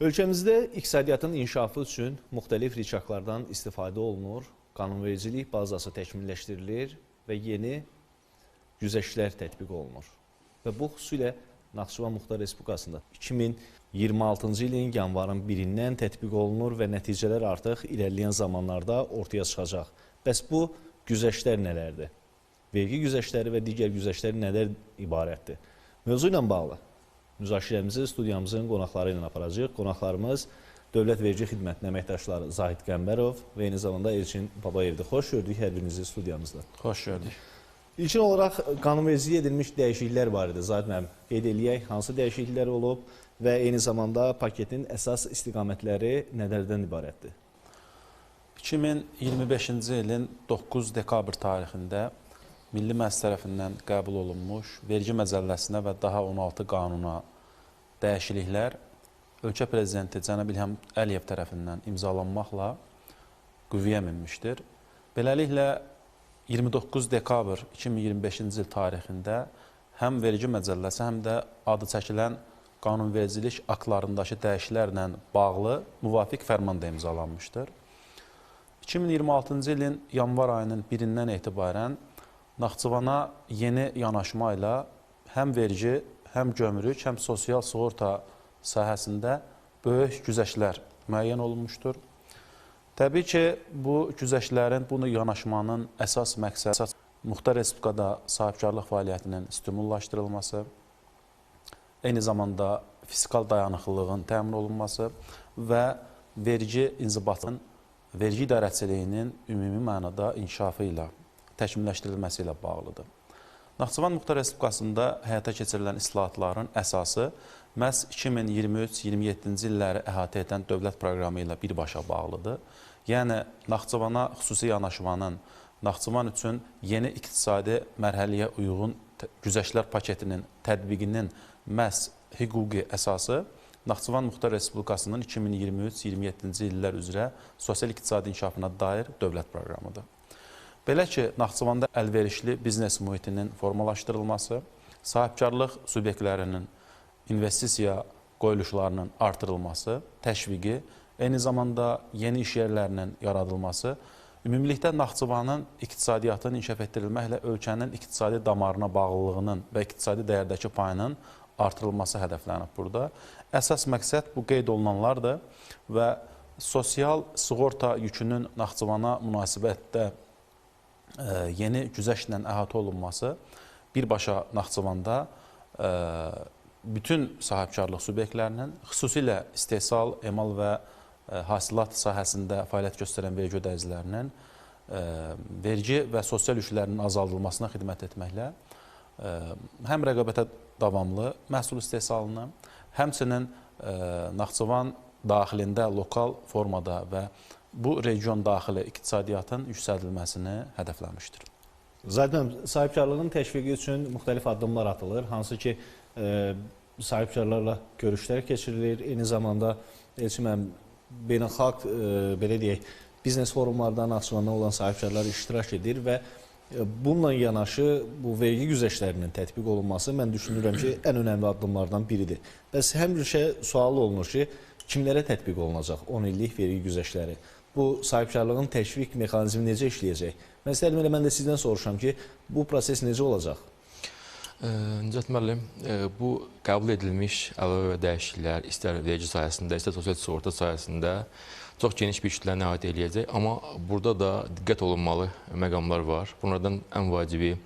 Ölkəmizdə iqtisadiyyatın inkişafı üçün müxtəlif rikahlardan istifadə olunur, qanunvericilik bazası təkmilləşdirilir və yeni güzəştlər tətbiq olunur. Və bu xüsusilə Naxçıvan Muxtar Respublikasında 2026-cı ilin yanvarın 1-dən tətbiq olunur və nəticələr artıq ilərləyən zamanlarda ortaya çıxacaq. Bəs bu güzəştlər nələrdir? Vergi güzəştləri və digər güzəştlər nələr ibarətdir? Mövzu ilə bağlı müzakirəmizi studiyamızın qonaqları ilə aparacaq. Qonaqlarımız Dövlət Vergi Xidmətinin əməkdaşları Zahid Qəmbərov və eyni zamanda Elçin Babayevdir. Xoş gördük hər birinizi studiyamızda. Xoş gördük. İlkin olaraq qanunvericiliyə edilmiş dəyişikliklər barədə Zahid müəllim qeyd eləyək, hansı dəyişikliklər olub və eyni zamanda paketin əsas istiqamətləri nələrdən ibarətdir? 2025-ci ilin 9 dekabr tarixində Milli Məclis tərəfindən qəbul olunmuş vergi məcəlləsinə və daha 16 qanuna dəyişikliklər ölkə prezidenti Cənab İlham Əliyev tərəfindən imzalanmaqla qüvvəyə minmişdir. Beləliklə 29 dekabr 2025-ci il tarixində həm vergi məcəlləsi, həm də adı çəkilən qanunvericilik aktlarındakı dəyişikliklərlə bağlı müvafiq fərman da imzalanmışdır. 2026-cı ilin yanvar ayının 1-dən etibarən Naxçıvana yeni yanaşma ilə həm vergi, həm gömrük, həm sosial sığorta sahəsində böyük güzəştlər müəyyən olunmuşdur. Təbii ki, bu güzəştlərin, bunu yanaşmanın əsas məqsədi Muxtar Respublikada sahibkarlıq fəaliyyətinin stimullaşdırılması, eyni zamanda fiskal dayanıqlılığın təmin olunması və vergi inzibatının, vergi idarəçiliyinin ümumi mənada inkişafı ilə, təkmilləşdirilməsi ilə bağlıdır. Naxçıvan Muxtar Respublikasında həyata keçirilən islahatların əsası məhz 2023-27-ci illəri əhatə edən dövlət proqramı ilə birbaşa bağlıdır. Yəni, Naxçıvana xüsusi yanaşmanın, Naxçıvan üçün yeni iqtisadi mərhələyə uyğun güzəştlər paketinin tətbiqinin məhz hüquqi əsası Naxçıvan Muxtar Respublikasının 2023-27-ci illər üzrə sosial-iqtisadi inkişafına dair dövlət proqramıdır. Belə ki, Naxçıvanda əlverişli biznes mühitinin formalaşdırılması, sahibkarlıq subyektlərinin investisiya qoyuluşlarının artırılması, təşviqi, eyni zamanda yeni iş yerlərinin yaradılması, ümumilikdə Naxçıvanın iqtisadiyyatını inkişaf etdirilməklə ölkənin iqtisadi damarına bağlılığının və iqtisadi dəyərdəki payının artırılması hədəflənib burada. Əsas məqsəd bu qeyd olunanlardır və sosial sığorta yükünün Naxçıvana münasibətdə yeni güzəştlə əhatə olunması birbaşa Naxçıvanda bütün sahibkarlıq subyektlərinin, xüsusilə istehsal, emal və hasilat sahəsində fəaliyyət göstərən vergi ödəyicilərinin vergi və sosial yüklərinin azaldılmasına xidmət etməklə həm rəqabətə davamlı məhsul istehsalını, həmçinin Naxçıvan daxilində, lokal formada və bu region daxili iqtisadiyyatın yüksəldilməsini hədəfləmişdir. Zaten sahibkarlığın təşviqi üçün müxtəlif addımlar atılır, hansı ki sahibkarlarla görüşlər keçirilir, eyni zamanda beynəlxalq belə deyək, biznes forumlardan Naxçıvanda olan sahibkarlar iştirak edir və bununla yanaşı bu vergi güzəştlərinin tətbiq olunması mən düşünürəm ki, ən önəmli addımlardan biridir. Bəs həmişə sual olunur ki, kimlərə tətbiq olunacaq 10 illik vergi güzəştləri? Bu sahibkarlığın təşviq mexanizmi necə işləyəcək? Mən istəyirəm elə mən də sizdən soruşam ki, bu proses necə olacaq? Nicət müəllim, bu qəbul edilmiş əlavə və dəyişikliklər istər vergi sahəsində, istər sosial sığorta sahəsində çox geniş bir kütləyə əhatə eləyəcək. Amma burada da diqqət olunmalı məqamlar var. Bunlardan ən vacibi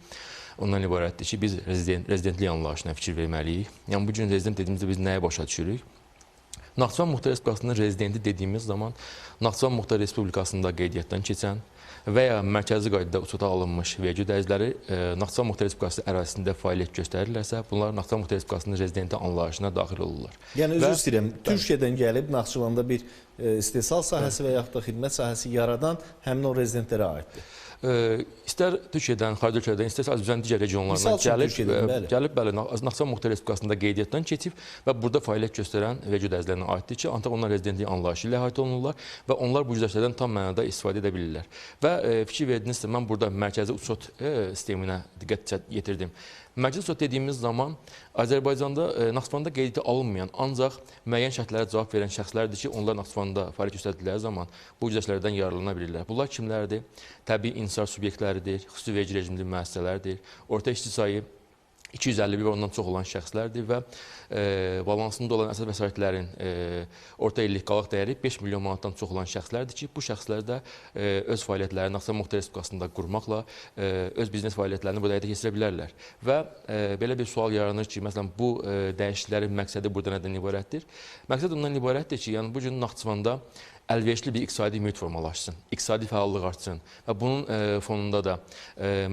ondan ibarətdir ki, biz rezidentlik anlayışına fikir verməliyik. Yəni, bugün rezident dediyimizdə biz nəyə başa düşürük? Naxçıvan Muxtar Respublikasının rezidenti dediyimiz zaman Naxçıvan Muxtar Respublikasında qeydiyyatdan keçən və ya mərkəzi qaydada uçota alınmış vergi ödəyiciləri Naxçıvan Muxtar Respublikası ərazisində fəaliyyət göstərirlərsə, bunlar Naxçıvan Muxtar Respublikasının rezidenti anlayışına daxil olurlar. Yəni, üzr istəyirəm, Türkiyədən gəlib Naxçıvanda bir istehsal sahəsi və yaxud da xidmət sahəsi yaradan həmin o rezidentlərə aiddir. İstər Türkiyədən, xarici ölkələrdən, istərsə Azərbaycanın digər regionlarından gəlib, bəli, Naxçıvan Muxtar Respublikasında qeydiyyatdan keçib və burada fəaliyyət göstərən vergi ödəyicilərinə aiddir ki, ancaq onlar rezidentlik anlayışı ilə əhatə olunurlar və onlar bu güzəştlərdən tam mənada istifadə edə bilirlər. Və fikir verdinizsə, mən burada mərkəzi uçot sisteminə diqqət yetirdim. Məclis sot dediyimiz zaman Azərbaycanda Naxçıvanda qeydiyyata alınmayan, ancaq müəyyən şərtlərə cavab verən şəxslərdir ki, onlar Naxçıvanda fəaliyyət göstərdikləri zaman bu güzəştlərdən yararlana bilirlər. Bunlar kimlərdir? Təbii inhisar subyektləridir, xüsusi vergi rejimli müəssisələrdir, orta işçi 251 və ondan çox olan şəxslərdir və balansında olan əsas vəsaitlərin orta illik qalaq dəyəri 5 milyon manatdan çox olan şəxslərdir ki, bu şəxslər də öz fəaliyyətlərini Naxçıvan Muxtar Respublikasında qurmaqla öz biznes fəaliyyətlərini burada həyata keçirə bilərlər. Və belə bir sual yaranır ki, məsələn, bu dəyişikliklərin məqsədi burada nədən ibarətdir? Məqsəd ondan ibarətdir ki, yəni bu gün Naxçıvanda əlverişli bir iqtisadi mühit formalaşsın, iqtisadi fəallıq artsın və bunun fonunda da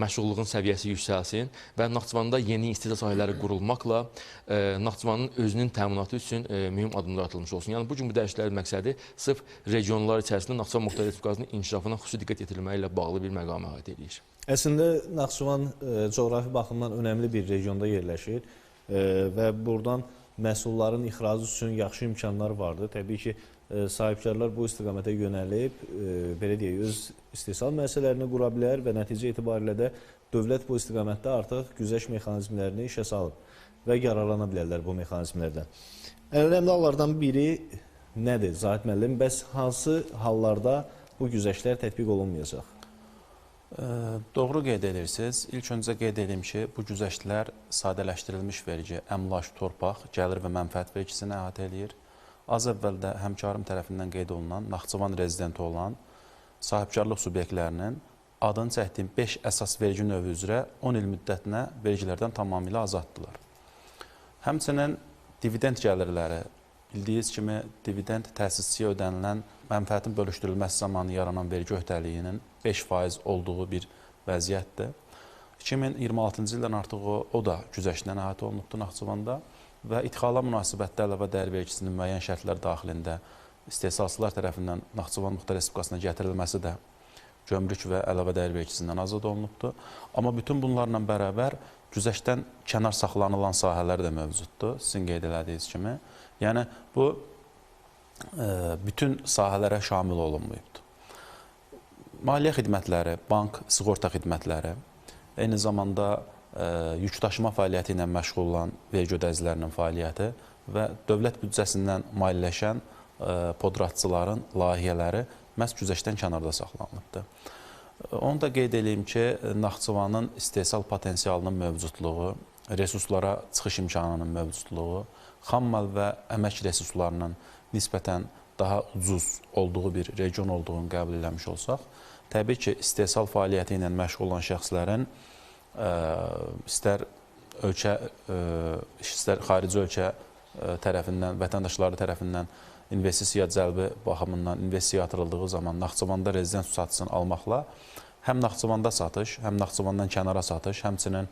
məşğulluğun səviyyəsi yüksəlsin və Naxçıvanda yeni istehsal sahələri qurulmaqla Naxçıvanın özünün təminatı üçün mühüm addımlar atılmış olsun. Yəni bu gün bu dəyişikliklərin məqsədi sırf regionlar içərisində Naxçıvan Muxtar Respublikasının inkişafına xüsusi diqqət yetirilməyi ilə bağlı bir məqam əhatə edir. Əslində Naxçıvan coğrafi baxımdan önəmli bir regionda yerləşir və buradan məhsulların ixracı üçün yaxşı imkanlar vardır. Təbii ki, sahibkarlar bu istiqamətə yönəlib, belə deyək, öz istehsal müəssisələrini qura bilər və nəticə etibarilə də dövlət bu istiqamətdə artıq güzəşt mexanizmlərini işə salıb və yararlana bilərlər bu mexanizmlərdən. Ən önəmli hallardan biri nədir Zahid müəllim? Bəs hansı hallarda bu güzəştlər tətbiq olunmayacaq? Doğru qeyd edirsiniz. İlk öncə qeyd edim ki, bu güzəştlər sadələşdirilmiş vergi, əmlak, torpaq, gəlir və mənfəət vergisini əhatə edir. Az əvvəldə həmkarım tərəfindən qeyd olunan, Naxçıvan rezidenti olan sahibkarlıq subyektlərinin adını çəkdiyim 5 əsas vergi növü üzrə 10 il müddətinə vergilərdən tamamilə azaddılar. Həmçinin dividend gəlirləri, bildiyiniz kimi dividend təsisçiyə ödənilən mənfəətin bölüşdürülməsi zamanı yaranan vergi öhdəliyinin 5% olduğu bir vəziyyətdir. 2026-cı ildən artıq o da güzəştlə əhatə olunubdur Naxçıvanda və idxala münasibətdə əlavə dəyər vergisinin müəyyən şərtlər daxilində istehsalçılar tərəfindən Naxçıvan Muxtar Respublikasına gətirilməsi də gömrük və əlavə dəyər vergisindən azad olunubdur. Amma bütün bunlarla bərabər güzəştdən kənar saxlanılan sahələr də mövcuddur, sizin qeyd elədiyiniz kimi. Yəni, bu bütün sahələrə şamil olunmayıbdır. Maliyyə xidmətləri, bank, sığorta xidmətləri, eyni zamanda yükdaşıma fəaliyyəti ilə məşğul olan vergi ödəyicilərinin fəaliyyəti və dövlət büdcəsindən maliyyələşən podratçıların layihələri məhz güzəştdən kənarda saxlanılıbdır. Onu da qeyd edeyim ki, Naxçıvanın istehsal potensialının mövcudluğu, resurslara çıxış imkanının mövcudluğu, xammal və əmək resurslarının nisbətən daha ucuz olduğu bir region olduğunu qəbul eləmiş olsaq, təbii ki, istehsal fəaliyyəti ilə məşğul olan şəxslərin istər xarici ölkə tərəfindən, vətəndaşları tərəfindən investisiya cəlbi baxımından investisiya yatırıldığı zaman Naxçıvanda rezident satışını almaqla həm Naxçıvanda satış, həm Naxçıvandan kənara satış, həmçinin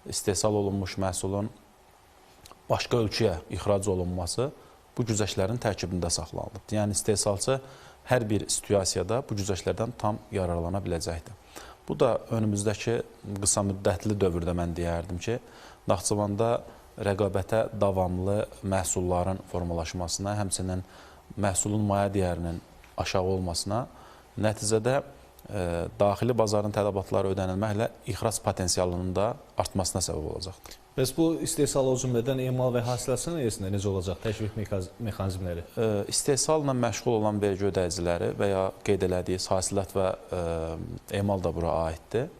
istehsal olunmuş məhsulun başqa ölkəyə ixrac olunması bu güzəştlərin tərkibində saxlanılıb. Yəni, istehsalçı hər bir situasiyada bu güzəştlərdən tam yararlana biləcəkdir. Bu da önümüzdəki qısa müddətli dövrdə mən deyərdim ki, Naxçıvanda rəqabətə davamlı məhsulların formalaşmasına, həmçinin məhsulun maya dəyərinin aşağı olmasına, nəticədə daxili bazarın tələbatları ödənilməklə ixrac potensialının da artmasına səbəb olacaqdır. Bəs bu istehsal o cümlədən emal və hasilat sənayesində necə olacaq təşviq mexanizmləri? İstehsalla məşğul olan vergi ödəyiciləri və ya qeyd elədiyi hasilat və emal da bura aiddir.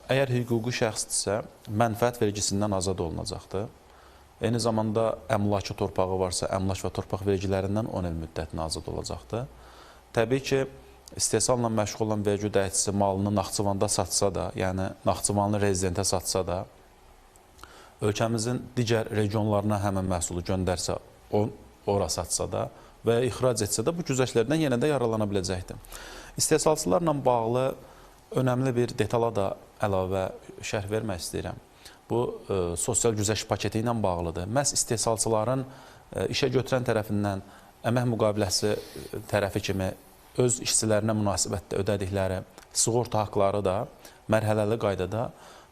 Əgər hüquqi şəxsdirsə, mənfəət vergisindən azad olunacaqdır. Eyni zamanda əmlakı torpağı varsa, əmlak və torpaq vergilərindən 10 il müddətinə azad olacaqdır. Təbii ki, istehsalla məşğul olan vergi ödəyicisi malını Naxçıvanda satsa da, yəni Naxçıvanlı rezidentə satsa da, ölkəmizin digər regionlarına həmin məhsulu göndərsə, ora satsa da və ya ixrac etsə də bu güzəştlərdən yenə də yararlana biləcəkdir. İstehsalçılarla bağlı önəmli bir detala da əlavə şərh vermək istəyirəm. Bu, sosial güzəşt paketi ilə bağlıdır. Məhz istehsalçıların işə götürən tərəfindən əmək müqaviləsi tərəfi kimi öz işçilərinə münasibətdə ödədikləri sığorta haqları da mərhələli qaydada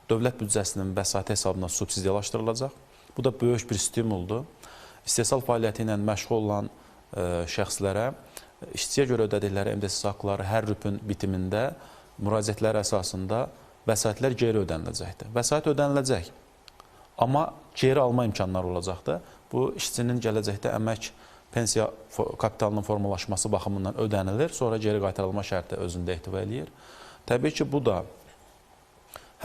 dövlət büdcəsinin vəsaiti hesabına subsidiyalaşdırılacaq. Bu da böyük bir stimuldur. İstehsal fəaliyyəti ilə məşğul olan şəxslərə işçiyə görə ödədikləri MDS haqları hər rüpün bitimində müraciətlər əsasında vəsaitlər geri ödəniləcəkdir. Vəsait ödəniləcək, amma geri alma imkanları olacaqdır. Bu, işçinin gələcəkdə əmək pensiya kapitalının formalaşması baxımından ödənilir, sonra geri qaytarılma şərti özündə ehtiva eləyir. Təbii ki, bu da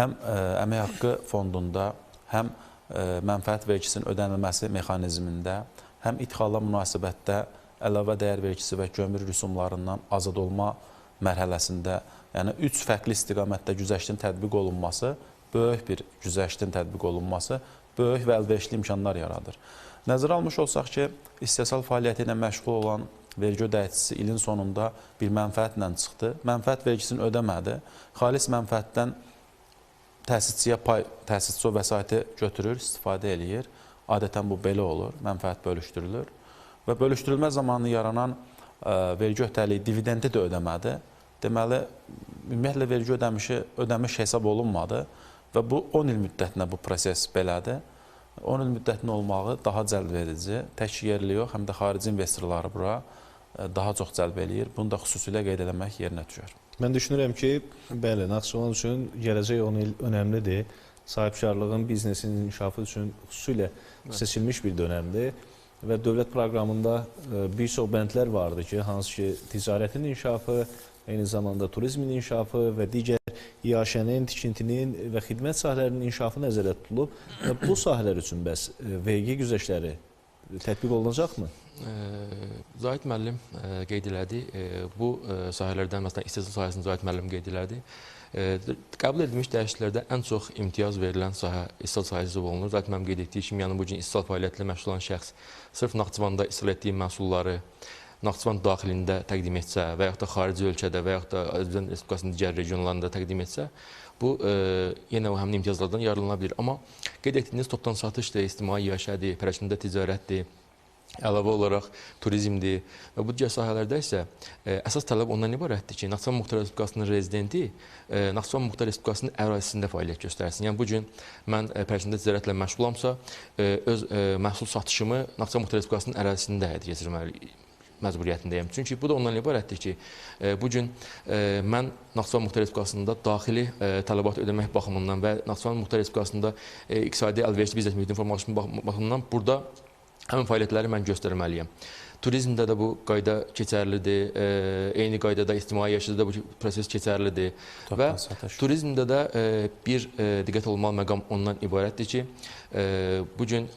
həm əmək haqqı fondunda, həm mənfəət vergisinin ödənilməsi mexanizmində, həm idxala münasibətdə əlavə dəyər vergisi və gömrük rüsumlarından azad olma mərhələsində, yəni 3 fərqli istiqamətdə güzəştin tətbiq olunması, böyük bir güzəştin tətbiq olunması böyük və əlverişli imkanlar yaradır. Nəzərə almış olsaq ki, istehsal fəaliyyəti ilə məşğul olan vergi ödəyicisi ilin sonunda bir mənfəətlə çıxdı. Mənfəət vergisini ödəmədi. Xalis mənfəətdən təsisçiyə pay, təsisçi o vəsaiti götürür, istifadə eləyir. Adətən bu belə olur, mənfəət bölüşdürülür. Və bölüşdürülmə zamanı yaranan vergi öhdəliyi dividendi də ödəmədi. Deməli, ümumiyyətlə vergi ödəmiş hesab olunmadı və bu 10 il müddətinə bu proses belədir. 10 il müddətinin olmağı daha cəlb edici, tək yerli yox, həm də xarici investorları bura daha çox cəlb eləyir. Bunu da xüsusilə qeyd eləmək yerinə düşər. Mən düşünürəm ki, bəli, Naxçıvan üçün gələcək 10 il önəmlidir. Sahibkarlığın, biznesin inkişafı üçün xüsusilə seçilmiş bir dönəmdir. Və dövlət proqramında bir çox bəndlər vardır ki, hansı ki, ticarətin inkişafı, eyni zamanda turizmin inkişafı və digər iaşənin, tikintinin və xidmət sahələrinin inkişafı nəzərdə tutulub. Və bu sahələr üçün bəs vergi güzəştləri tətbiq olunacaqmı? Zahid müəllim qeyd elədi. Bu sahələrdən, məsələn, istehsal sahəsində Zahid müəllim qeyd elədi. Qəbul edilmiş dəyişikliklərdə ən çox imtiyaz verilən sahə istehsal sahəsi olunur. Zahid müəllim qeyd etdiyi kimi, yəni bu gün istehsal fəaliyyəti ilə məşğul olan şəxs sırf Naxçıvanda istehsal etdiyi məhsulları Naxçıvan daxilində təqdim etsə və yaxud da xarici ölkədə və yaxud da Azərbaycan Respublikasının digər regionlarında təqdim etsə, bu yenə o həmin imtiyazlardan yararlana bilir. Amma qeyd etdiyiniz topdan satışdır, ictimai iaşədir, pərəşində ticarətdir, əlavə olaraq turizmdir və bu digər sahələrdə isə əsas tələb ondan ibarətdir ki, Naxçıvan Muxtar Respublikasının rezidenti Naxçıvan Muxtar Respublikasının ərazisində fəaliyyət göstərsin. Yəni bu gün mən pərəşində ticarətlə məşğulamsa, öz məhsul satışımı Naxçıvan Muxtar Respublikasının ərazisində həyata keçirməli məcburiyyətindəyəm. Çünki bu da ondan ibarətdir ki, bu gün mən Naxçıvan Muxtar Respublikasında daxili tələbat ödəmək baxımından və Naxçıvan Muxtar Respublikasında iqtisadi əlverişli biznes mühitinin formalaşması baxımından burada həmin fəaliyyətləri mən göstərməliyəm. Turizmdə də bu qayda keçərlidir, eyni qaydada ictimai yaşayışda bu proses keçərlidir və turizmdə də bir diqqət olunmalı məqam ondan ibarətdir ki, bu gün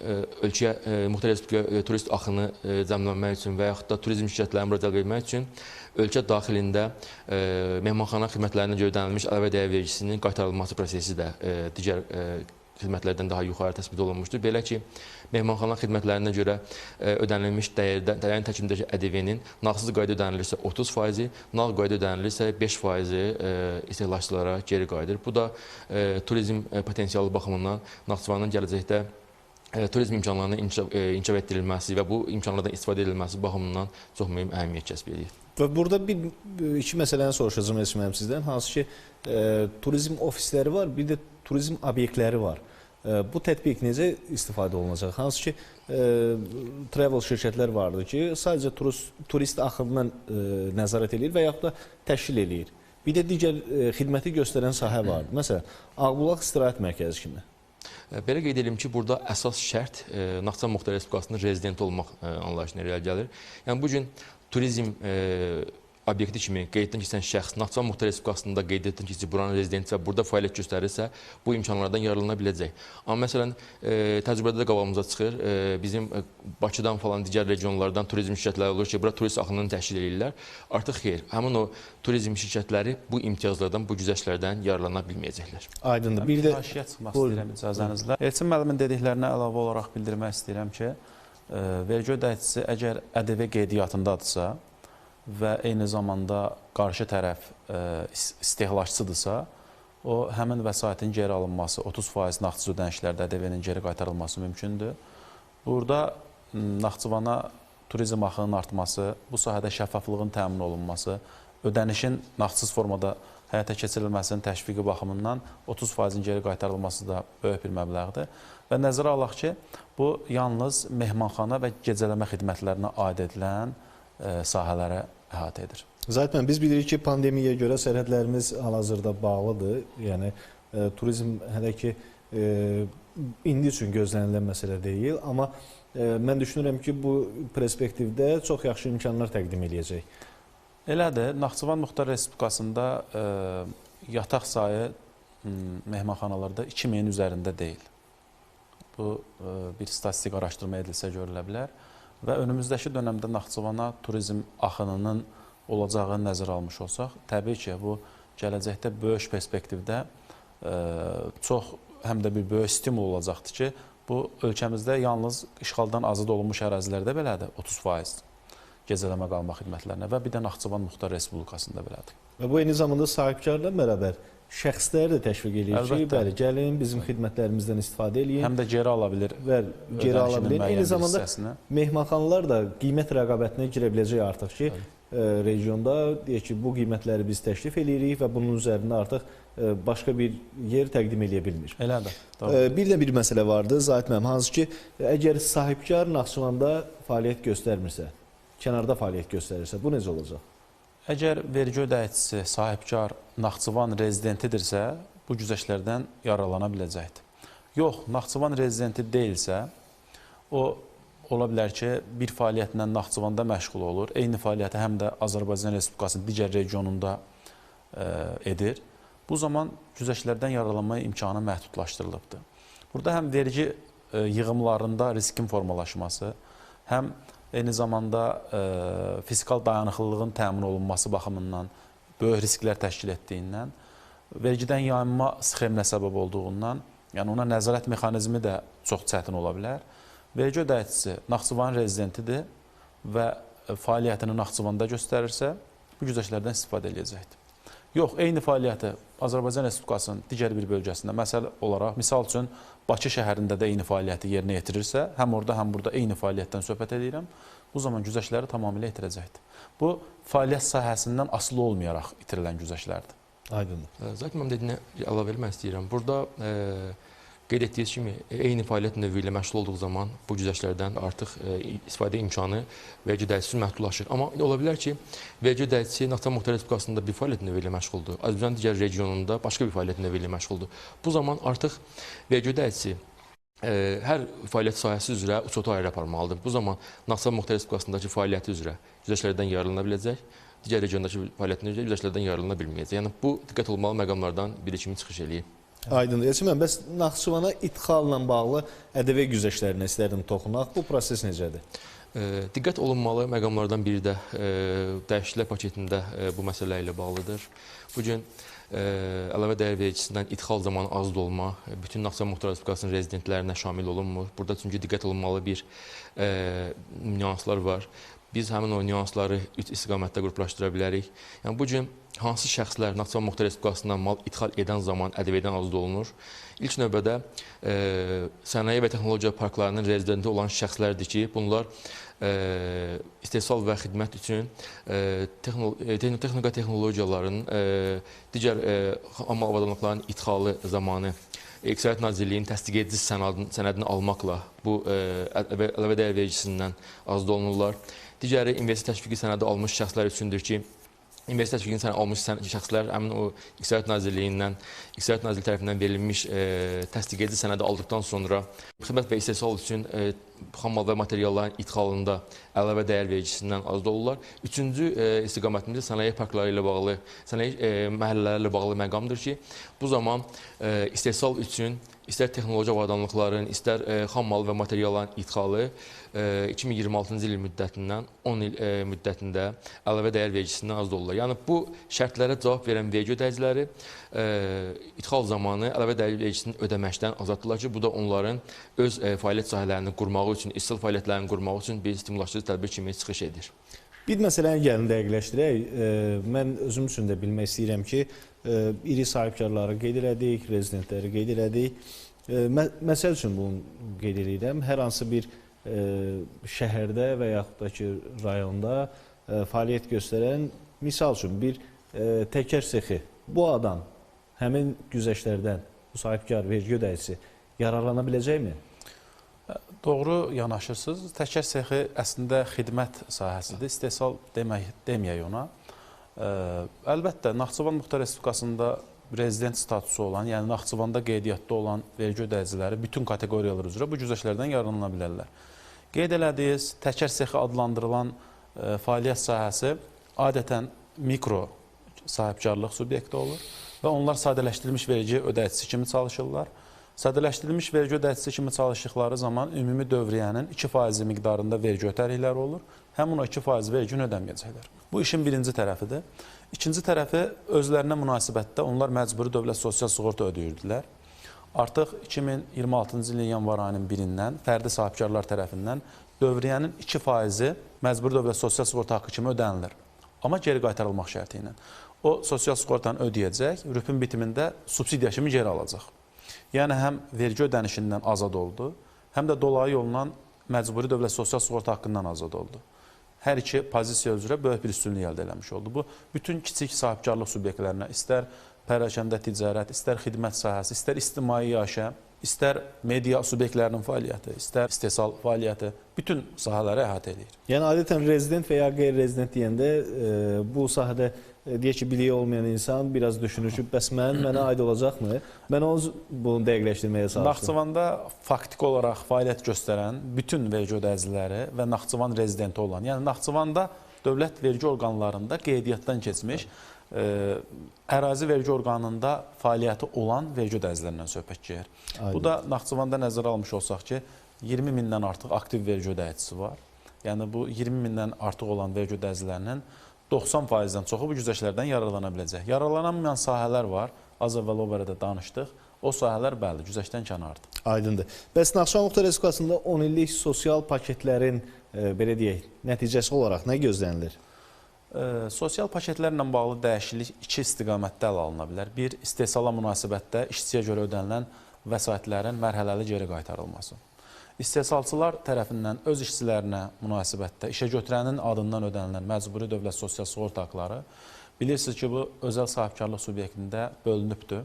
ölkəyə müxtəlif turist axını cəmlənmək üçün və yaxud da turizm şirkətlərini bura cəlb etmək üçün ölkə daxilində mehmanxana xidmətlərinə görə ödənilmiş əlavə dəyər vergisinin qaytarılması prosesi də digər xidmətlərdən daha yuxarı təsbit olunmuşdur. Belə ki, mehmanxana xidmətlərinə görə ödənilmiş dəyərin təkimindəki ƏDV-nin nağdsız qayda ödənilirsə 30%, nağd qayda ödənilirsə 5% istehlakçılara geri qayıdır. Bu da turizm potensialı baxımından Naxçıvanın gələcəkdə turizm imkanlarının inkişaf etdirilməsi və bu imkanlardan istifadə edilməsi baxımından çox mühüm əhəmiyyət kəsb edir. Və burada iki məsələni soruşacağım Esməyəm sizdən. Hansı ki, turizm ofisləri var, bir də turizm obyektləri var. Bu tətbiq necə istifadə olunacaq? Hansı ki, travel şirkətlər vardır ki, sadəcə turist axınına nəzarət edir və yaxud da təşkil edir. Bir də digər xidməti göstərən sahə vardır. Məsələn, Ağbulaq istirahət mərkəzi kimi. Belə qeyd edelim ki, burada əsas şərt Naxçıvan Muxtar Respublikasının rezidenti olmaq anlayışına irəli gəlir. Yəni bu gün turizm obyekti kimi qeyddən keçən şəxs Naxçıvan Muxtar Respublikasında qeyd etdin ki, buranın rezidenti və burada fəaliyyət göstərirsə, bu imkanlardan yararlana biləcək. Amma məsələn, təcrübədə də qabağımıza çıxır, bizim Bakıdan falan digər regionlardan turizm şirkətləri olur ki, bura turist axınını təşkil edirlər. Artıq xeyr, həmin o turizm şirkətləri bu imtiyazlardan, bu güzəştlərdən yararlana bilməyəcəklər. Aydındır. Bir də haşiyə çıxmaq istəyirəm icazənizlə. Elçin müəllimin dediklərinə əlavə olaraq bildirmək istəyirəm ki, vergi ödəyicisi əgər ƏDV qeydiyyatındadırsa və eyni zamanda qarşı tərəf istehlakçıdırsa, o həmin vəsaitin geri alınması, 30% nağdsız ödənişlərdə ƏDV-nin geri qaytarılması mümkündür. Burada Naxçıvana turizm axının artması, bu sahədə şəffaflığın təmin olunması, ödənişin nağdsız formada həyata keçirilməsinin təşviqi baxımından 30%-in geri qaytarılması da böyük bir məbləğdir. Və nəzərə alaq ki, bu yalnız mehmanxana və gecələmə xidmətlərinə aid edilən sahələrə əhatə edir. Zahid müəllim, biz bilirik ki, pandemiyaya görə sərhədlərimiz hal-hazırda bağlıdır. Yəni turizm hələ ki indi üçün gözlənilən məsələ deyil, amma mən düşünürəm ki, bu perspektivdə çox yaxşı imkanlar təqdim edəcək. Elədir, Naxçıvan Muxtar Respublikasında yataq sayı mehmanxanalarda 2000-in üzərində deyil. Bu bir statistik araşdırma edilsə görülə bilər və önümüzdəki dönəmdə Naxçıvana turizm axınının olacağı nəzərə almış olsaq, təbii ki, bu gələcəkdə böyük perspektivdə çox həm də bir böyük stimul olacaqdır ki, bu ölkəmizdə yalnız işğaldan azad olunmuş ərazilərdə belədir, 30% gecələmə qalma xidmətlərinə və bir də Naxçıvan Muxtar Respublikasında belədir. Və bu eyni zamanda sahibkarla bərabər şəxsləri də təşviq edir ki, bəli, gəlin bizim xidmətlərimizdən istifadə edin. Həm də geri ala bilir. Geri ala bilir. Eyni zamanda mehmanxanalar da qiymət rəqabətinə girə biləcək artıq ki, regionda deyək ki, bu qiymətləri biz təklif edirik və bunun üzərində artıq başqa bir yer təqdim edə bilmir. Elədir. Bir də bir məsələ vardı, Zahid müəllim, hansı ki, əgər sahibkar Naxçıvanda fəaliyyət göstərmirsə, kənarda fəaliyyət göstərirsə, bu necə olacaq? Əgər vergi ödəyicisi, sahibkar Naxçıvan rezidentidirsə, bu güzəştlərdən yararlana biləcəkdir. Yox, Naxçıvan rezidenti deyilsə, o ola bilər ki, bir fəaliyyətlə Naxçıvanda məşğul olur, eyni fəaliyyəti həm də Azərbaycan Respublikasının digər regionunda edir. Bu zaman güzəştlərdən yararlanma imkanı məhdudlaşdırılıbdır. Burada həm vergi yığımlarında riskin formalaşması, həm eyni zamanda fiskal dayanıqlılığın təmin olunması baxımından böyük risklər təşkil etdiyindən, vergidən yayınma sxeminə səbəb olduğundan, yəni ona nəzarət mexanizmi də çox çətin ola bilər. Vergi ödəyicisi Naxçıvan rezidentidir və fəaliyyətini Naxçıvanda göstərirsə, bu güzəştlərdən istifadə edəcəkdir. Yox, eyni fəaliyyəti Azərbaycan Respublikasının digər bir bölgəsində, misal üçün Bakı şəhərində də eyni fəaliyyəti yerinə yetirirsə, həm orada, həm burada eyni fəaliyyətdən söhbət edirəm, bu zaman güzəştləri tamamilə itirəcəkdir. Bu, fəaliyyət sahəsindən asılı olmayaraq itirilən güzəştlərdir. Aydındır. Zaten mən dediyinə əlavə vermək istəyirəm. Burada qeyd etdiyiniz kimi, eyni fəaliyyət növü ilə məşğul olduğu zaman bu güzəştlərdən artıq istifadə imkanı vergi ödəyicisi məhdudlaşır. Amma ola bilər ki, vergi ödəyicisi Naxçıvan Muxtar Respublikasında bir fəaliyyət növü ilə məşğuldur, Azərbaycanın digər regionunda başqa bir fəaliyyət növü ilə məşğuldur. Bu zaman artıq vergi ödəyicisi hər fəaliyyət sahəsi üzrə uçotu ayrı aparmalıdır. Bu zaman Naxçıvan Muxtar Respublikasındakı fəaliyyəti üzrə güzəştlərdən yararlana biləcək, digər regiondakı fəaliyyətin üzrə güzəşlərdən yararlana bilməyəcək. Yəni, bu diqqət olunmalı məqamlardan biri kimi çıxış eləyir. Aydındır. Elçin, bəs Naxçıvana idxalla bağlı ƏDV güzəştlərinə istərdim toxunaq. Bu proses necədir? Diqqət olunmalı məqamlardan biri də dəyişikliklər paketində bu məsələ ilə bağlıdır. Bugün əlavə dəyər vergisindən idxal zamanı azad olma bütün Naxçıvan Muxtar Respublikasının rezidentlərinə şamil olunmur. Burada çünki diqqət olunmalı bir nüanslar var. Biz həmin o nüansları 3 istiqamətdə qruplaşdıra bilərik. Yəni, bugün hansı şəxslər Naxçıvan Muxtar Respublikasından mal idxal edən zaman ƏDV-dən azad olunur? İlk növbədə sənaye və texnologiya parklarının rezidenti olan şəxslərdir ki, bunlar istehsal və xidmət üçün texnika texnologiyaların, digər amal avadanlıqların idxalı zamanı İqtisadiyyat Nazirliyinin təsdiq edici sənədini almaqla bu əlavə dəyər vergisindən azad olunurlar. Digəri investisiya təşviqi sənədi almış şəxslər üçündür ki, investisiya təşviqini sənədi almış şəxslər həmin o İqtisadiyyat Nazirliyindən, İqtisadiyyat Nazirliyi tərəfindən verilmiş təsdiq edici sənədi aldıqdan sonra xidmət və istehsal üçün xammal və materialların idxalında əlavə dəyər vergisindən azad olurlar. Üçüncü istiqamətimiz sənaye parkları ilə bağlı, sənaye məhəllələri ilə bağlı məqamdır ki, bu zaman istehsal üçün istər texnoloji avadanlıqların, istər xammal və materialların idxalı 2026-cı il müddətindən 10 il müddətində əlavə dəyər vergisindən azad olurlar. Yəni, bu şərtlərə cavab verən vergi ödəyiciləri idxal zamanı əlavə dəyər vergisini ödəməkdən azaddırlar ki, bu da onların öz fəaliyyət sahələrini qurmağı üçün, istehsal fəaliyyətlərini qurmağı üçün bir stimullaşdırıcı tədbir kimi çıxış edir. Bir məsələni gəlin dəqiqləşdirək. Mən özüm üçün də bilmək istəyirəm ki, iri sahibkarları qeyd elədik, rezidentləri qeyd elədik. Məsəl üçün bunu qeyd edirəm. Hər hansı bir şəhərdə və yaxud da ki, rayonda fəaliyyət göstərən, misal üçün bir təkər sexi, bu adam həmin güzəştlərdən, bu sahibkar, vergi ödəyicisi yararlana biləcəkmi? Doğru yanaşırsınız. Təkər sexi əslində xidmət sahəsidir. İstehsal deməyək ona. Əlbəttə, Naxçıvan Muxtar Respublikasında rezident statusu olan, yəni Naxçıvanda qeydiyyatda olan vergi ödəyiciləri bütün kateqoriyalar üzrə bu güzəştlərdən yararlana bilərlər. Qeyd elədiyiniz təkər sexi adlandırılan fəaliyyət sahəsi adətən mikro sahibkarlıq subyekti olur və onlar sadələşdirilmiş vergi ödəyicisi kimi çalışırlar. Sadələşdirilmiş vergi ödəyicisi kimi çalışdıqları zaman ümumi dövriyyənin 2% miqdarında vergi ötərikləri olur. Həmin o 2% vergini ödəməyəcəklər. Bu işin birinci tərəfidir. İkinci tərəfi özlərinə münasibətdə onlar məcburi dövlət sosial sığorta ödəyirdilər. Artıq 2026-cı ilin yanvar ayının 1-dən fərdi sahibkarlar tərəfindən dövriyyənin 2% məcburi dövlət sosial sığorta haqqı kimi ödənilir. Amma geri qaytarılmaq şərti ilə. O sosial sığortanı ödəyəcək, rüpün bitimində subsidiya kimi geri alacaq. Yəni həm vergi ödənişindən azad oldu, həm də dolayı yolla məcburi dövlət sosial sığorta haqqından azad oldu. Hər iki pozisiya üzrə böyük bir üstünlük əldə eləmiş oldu. Bu, bütün kiçik sahibkarlıq subyektlərinə, istər pərakəndə ticarət, istər xidmət sahəsi, istər ictimai yaşa, istər media subyektlərinin fəaliyyəti, istər istehsal fəaliyyəti, bütün sahələri əhatə edir. Yəni, adətən rezident və ya qeyri-rezident deyəndə bu sahədə deyək ki, biliyi olmayan insan biraz düşünür ki, bəs mənə aid olacaqmı? Mən bunu dəqiqləşdirməyə çalışdım. Naxçıvanda faktiki olaraq fəaliyyət göstərən bütün vergi ödəyiciləri və Naxçıvan rezidenti olan, yəni Naxçıvanda dövlət vergi orqanlarında qeydiyyatdan keçmiş, ərazi vergi orqanında fəaliyyəti olan vergi ödəyicilərindən söhbət gedir. Bu da Naxçıvanda nəzərə almış olsaq ki, 20 mindən artıq aktiv vergi ödəyicisi var. Yəni bu 20 mindən artıq olan vergi ödəyicilərinin 90%-dən çoxu bu güzəştlərdən yararlana biləcək. Yararlanamayan sahələr var, az əvvəl o barədə danışdıq. O sahələr bəli, güzəştdən kənardır. Aydındır. Bəs Naxçıvan Muxtar Respublikasında 10 illik sosial paketlərin, belə deyək, nəticəsi olaraq nə gözlənilir? Sosial paketlərlə bağlı dəyişiklik iki istiqamətdə ələ alına bilər. Bir, istehsala münasibətdə işçiyə görə ödənilən vəsaitlərin mərhələli geri qaytarılması. İstehsalçılar tərəfindən öz işçilərinə münasibətdə işə götürənin adından ödənilən məcburi dövlət sosial sığorta haqqları bilirsiniz ki, bu özəl sahibkarlıq subyektində bölünübdür.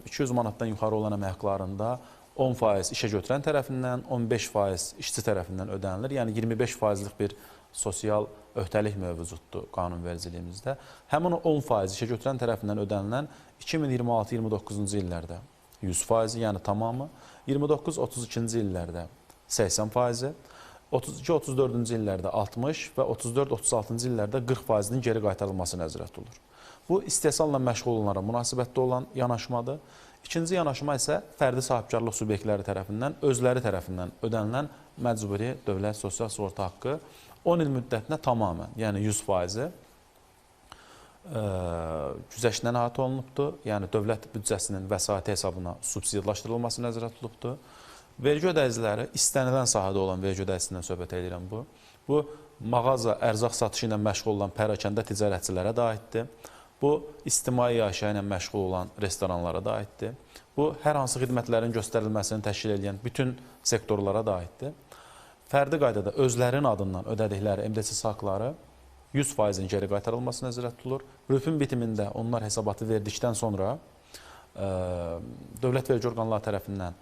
200 manatdan yuxarı olan əmək haqqlarında 10% işə götürən tərəfindən, 15% işçi tərəfindən ödənilir. Yəni 25%lik bir sosial öhdəlik mövcuddur qanunvericiliyimizdə. Həmin o 10% işə götürən tərəfindən ödənilən 2026-29-cu illərdə 100%, yəni tamamı, 29-32-ci illərdə 80%, 32-34-cü illərdə 60% və 34-36-cı illərdə 40%-nin geri qaytarılması nəzərdə tutulur. Bu, istehsalla məşğul olanlara münasibətdə olan yanaşmadır. İkinci yanaşma isə fərdi sahibkarlıq subyektləri tərəfindən, özləri tərəfindən ödənilən məcburi dövlət sosial sığorta haqqı 10 il müddətinə tamamən, yəni 100% güzəştdən əhatə olunubdur. Yəni, dövlət büdcəsinin vəsaiti hesabına subsidiyalaşdırılması nəzərdə tutulubdur. Vergi ödəyiciləri, istənilən sahədə olan vergi ödəyicisindən söhbət edirəm bu. Bu, mağaza, ərzaq satışı ilə məşğul olan pərakəndə ticarətçilərə də aiddir. Bu, ictimai yaşayı ilə məşğul olan restoranlara da aiddir. Bu, hər hansı xidmətlərin göstərilməsini təşkil edən bütün sektorlara da aiddir. Fərdi qaydada özlərinin adından ödədikləri MDS haqları 100%-in geri qaytarılması nəzərdə tutulur. Rüpün bitimində onlar hesabatı verdikdən sonra dövlət vergi orqanları tərəfindən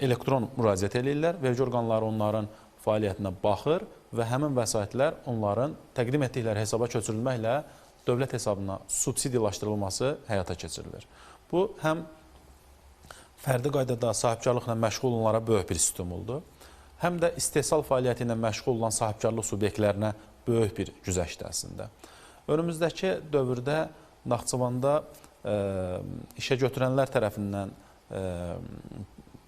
elektron müraciət edirlər. Vergi orqanları onların fəaliyyətinə baxır və həmin vəsaitlər onların təqdim etdikləri hesaba köçürülməklə dövlət hesabına subsidiyalaşdırılması həyata keçirilir. Bu, həm fərdi qaydada sahibkarlıqla məşğul olanlara böyük bir stimuldur, həm də istehsal fəaliyyəti ilə məşğul olan sahibkarlıq subyektlərinə böyük bir güzəştdir əslində. Önümüzdəki dövrdə Naxçıvanda işə götürənlər tərəfindən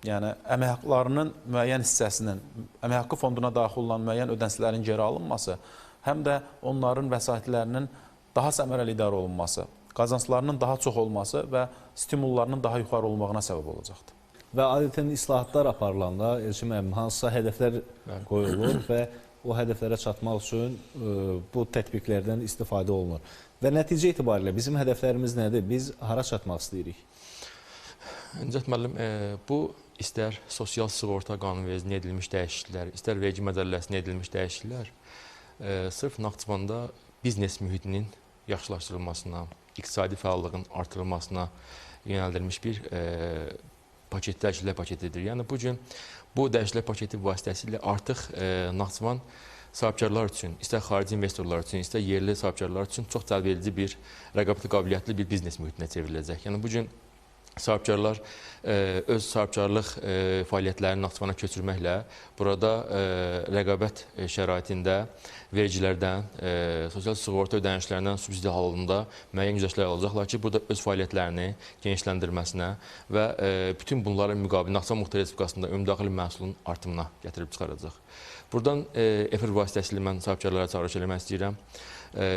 yəni əmək haqqlarının müəyyən hissəsinin, əmək haqqı fonduna daxil olan müəyyən ödənişlərin geri alınması, həm də onların vəsaitlərinin daha səmərəli idarə olunması, qazanclarının daha çox olması və stimullarının daha yuxarı olmağına səbəb olacaqdır. Və adətən islahatlar aparılanda, Elçin müəllim, hansısa hədəflər qoyulur və o hədəflərə çatmaq üçün bu tətbiqlərdən istifadə olunur. Və nəticə itibarilə bizim hədəflərimiz nədir? Biz hara çatmaq istəyirik? Cəhət müəllim, bu istər sosial sığorta qanunvericiliyinə edilmiş dəyişikliklər, istər vergi məcəlləsinə edilmiş dəyişikliklər sırf Naxçıvanda biznes mühitinin yaxşılaşdırılmasına, iqtisadi fəallığın artırılmasına yönəldilmiş bir dəyişikliklər paketidir. Yəni, bugün bu dəyişikliklər paketi vasitəsilə artıq Naxçıvan sahibkarlar üçün, istər xarici investorlar üçün, istər yerli sahibkarlar üçün çox cəlbedici bir, rəqabətli qabiliyyətli bir biznes mühitinə çevriləcək. Yəni bu gün sahibkarlar öz sahibkarlıq fəaliyyətlərini Naxçıvana köçürməklə burada rəqabət şəraitində vergilərdən, sosial sığorta ödənişlərindən subsidiya halında müəyyən güzəştlər alacaqlar ki, burada öz fəaliyyətlərini genişləndirməsinə və bütün bunların müqabilində Naxçıvan Muxtar Respublikasında ümumdaxili məhsulun artımına gətirib çıxaracaq. Buradan efir vasitəsilə mən sahibkarlara çağırış eləmək istəyirəm.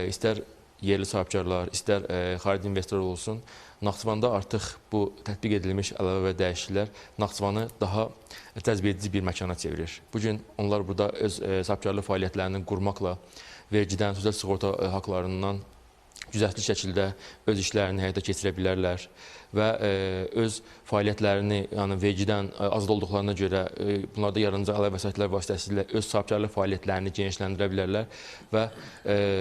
İstər yerli sahibkarlar, istər xarici investorlar olsun, Naxçıvanda artıq bu tətbiq edilmiş əlavə və dəyişikliklər Naxçıvanı daha cəzbedici bir məkana çevirir. Bugün onlar burada öz sahibkarlıq fəaliyyətlərini qurmaqla vergidən, sosial sığorta haqlarından güzəştli şəkildə öz işlərini həyata keçirə bilərlər və öz fəaliyyətlərini, yəni vergidən azad olduqlarına görə bunlarda yaranacaq əlavə vəsaitlər vasitəsilə öz sahibkarlıq fəaliyyətlərini genişləndirə bilərlər və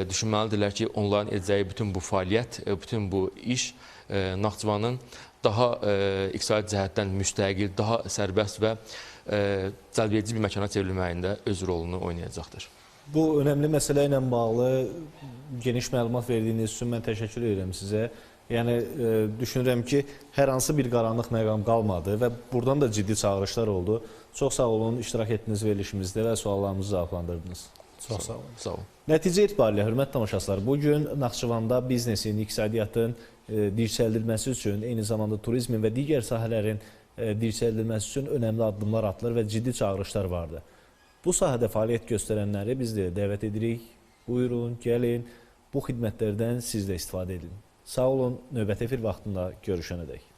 düşünməlidirlər ki, onların edəcəyi bütün bu fəaliyyət, bütün bu iş Naxçıvanın daha iqtisadi cəhətdən müstəqil, daha sərbəst və cəlbedici bir məkana çevrilməyində öz rolunu oynayacaqdır. Bu önəmli məsələ ilə bağlı geniş məlumat verdiyiniz üçün mən təşəkkür edirəm sizə. Yəni, düşünürəm ki, hər hansı bir qaranlıq məqam qalmadı və buradan da ciddi çağırışlar oldu. Çox sağ olun, iştirak etdiniz verilişimizdə və suallarımızı cavablandırdınız. Çox sağ olun. Sağ olun. Nəticə etibarilə, hörmətli tamaşaçılar, bugün Naxçıvanda biznesin, iqtisadiyyatın dirçəldilməsi üçün, eyni zamanda turizmin və digər sahələrin dirçəldilməsi üçün önəmli addımlar atılır və ciddi çağırışlar vardı. Bu sahədə fəaliyyət göstərənləri biz də dəvət edirik. Buyurun, gəlin, bu xidmətlərdən siz də istifadə edin. Sağ olun, növbəti efir vaxtında görüşənədək.